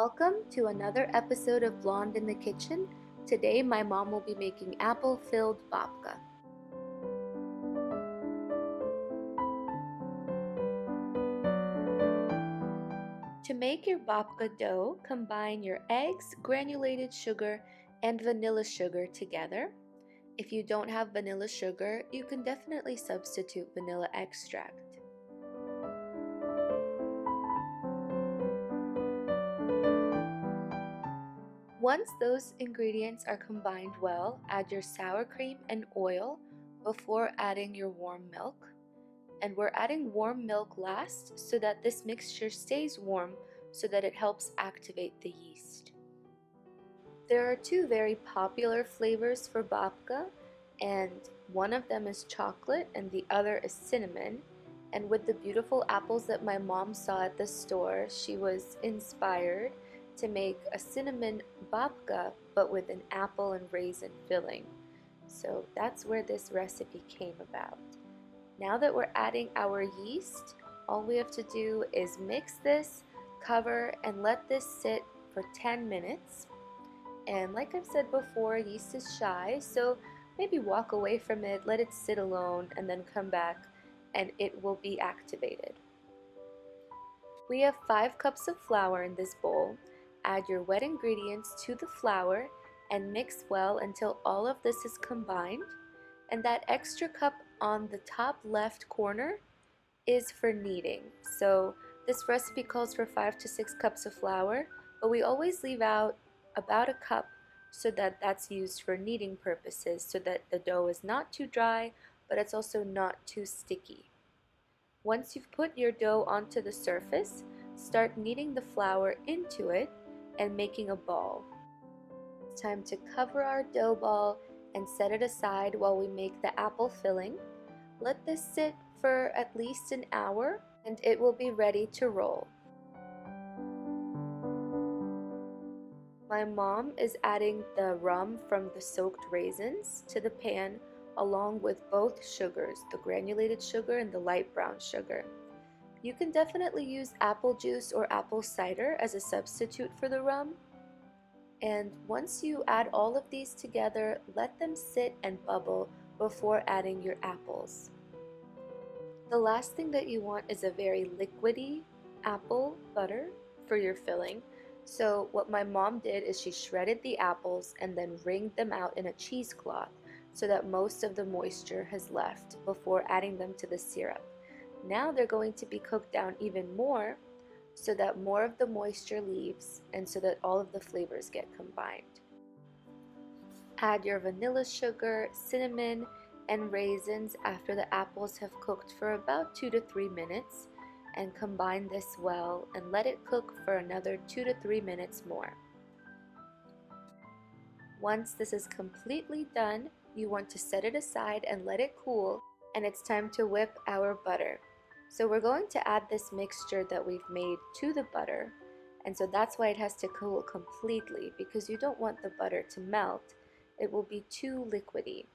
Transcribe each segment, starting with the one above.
Welcome to another episode of Blonde in the Kitchen. Today my mom will be making apple-filled babka. To make your babka dough, combine your eggs, granulated sugar, and vanilla sugar together. If you don't have vanilla sugar, you can definitely substitute vanilla extract. Once those ingredients are combined well, add your sour cream and oil before adding your warm milk. And we're adding warm milk last so that this mixture stays warm so that it helps activate the yeast. There are two very popular flavors for babka, and one of them is chocolate and the other is cinnamon. And with the beautiful apples that my mom saw at the store, she was inspired to make a cinnamon babka but with an apple and raisin filling. So that's where this recipe came about. Now that we're adding our yeast, all we have to do is mix this, cover, and let this sit for 10 minutes. And like I've said before, yeast is shy, so maybe walk away from it, let it sit alone, and then come back and it will be activated. We have 5 cups of flour in this bowl. Add your wet ingredients to the flour and mix well until all of this is combined. And that extra cup on the top left corner is for kneading. So this recipe calls for 5 to 6 cups of flour, but we always leave out about a cup so that that's used for kneading purposes so that the dough is not too dry, but it's also not too sticky. Once you've put your dough onto the surface, start kneading the flour into it and making a ball. It's time to cover our dough ball and set it aside while we make the apple filling. Let this sit for at least an hour and it will be ready to roll. My mom is adding the rum from the soaked raisins to the pan along with both sugars, the granulated sugar and the light brown sugar. You can definitely use apple juice or apple cider as a substitute for the rum. And once you add all of these together, let them sit and bubble before adding your apples. The last thing that you want is a very liquidy apple butter for your filling. So what my mom did is she shredded the apples and then wringed them out in a cheesecloth so that most of the moisture has left before adding them to the syrup. Now they're going to be cooked down even more so that more of the moisture leaves and so that all of the flavors get combined. Add your vanilla sugar, cinnamon, and raisins after the apples have cooked for about 2 to 3 minutes and combine this well and let it cook for another 2 to 3 minutes more. Once this is completely done, you want to set it aside and let it cool, and it's time to whip our butter. So we're going to add this mixture that we've made to the butter, and so that's why it has to cool completely, because you don't want the butter to melt. It will be too liquidy.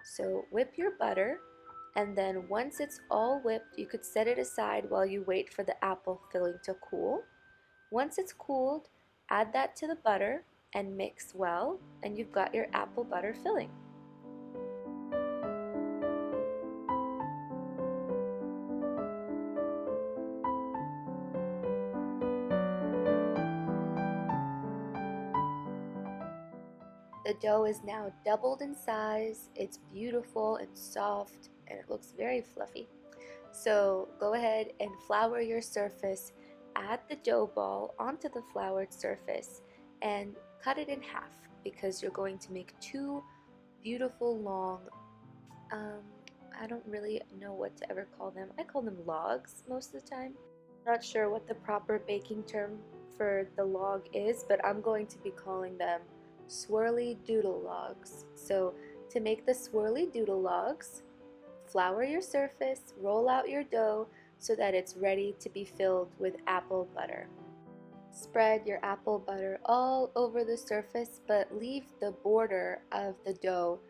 So whip your butter, and then once it's all whipped, you could set it aside while you wait for the apple filling to cool. Once it's cooled, add that to the butter and mix well, and you've got your apple butter filling. The dough is now doubled in size, it's beautiful and soft, and it looks very fluffy. So go ahead and flour your surface, add the dough ball onto the floured surface, and cut it in half because you're going to make 2 beautiful long, I don't really know what to ever call them. I call them logs most of the time. Not sure what the proper baking term for the log is, but I'm going to be calling them swirly doodle logs. So to make the swirly doodle logs, flour your surface, roll out your dough so that it's ready to be filled with apple butter. Spread your apple butter all over the surface, but leave the border of the dough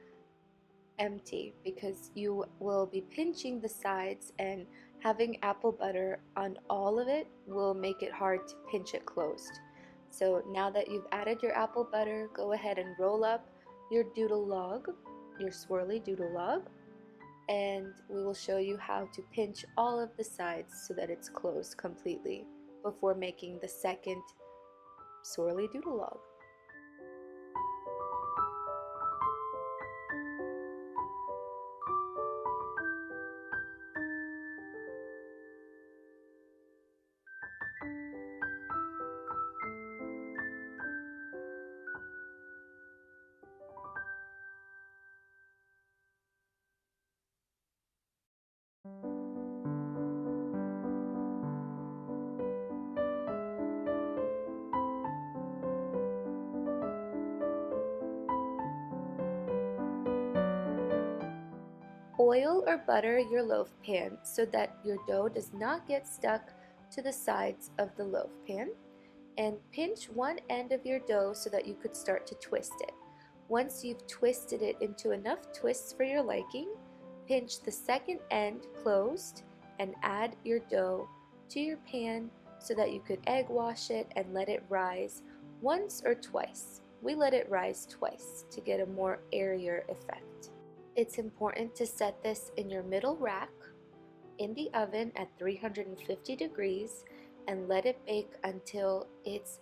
empty because you will be pinching the sides, and having apple butter on all of it will make it hard to pinch it closed. So now that you've added your apple butter, go ahead and roll up your doodle log, your swirly doodle log, and we will show you how to pinch all of the sides so that it's closed completely before making the second swirly doodle log. Oil or butter your loaf pan so that your dough does not get stuck to the sides of the loaf pan, and pinch one end of your dough so that you could start to twist it. Once you've twisted it into enough twists for your liking, pinch the second end closed and add your dough to your pan so that you could egg wash it and let it rise once or twice. We let it rise twice to get a more airier effect. It's important to set this in your middle rack in the oven at 350 degrees and let it bake until it's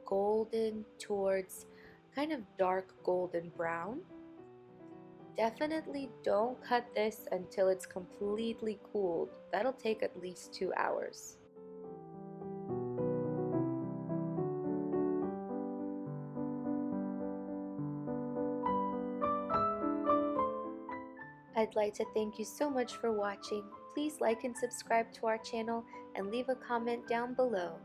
golden towards kind of dark golden brown. Definitely don't cut this until it's completely cooled. That'll take at least 2 hours. I'd like to thank you so much for watching. Please like and subscribe to our channel and leave a comment down below.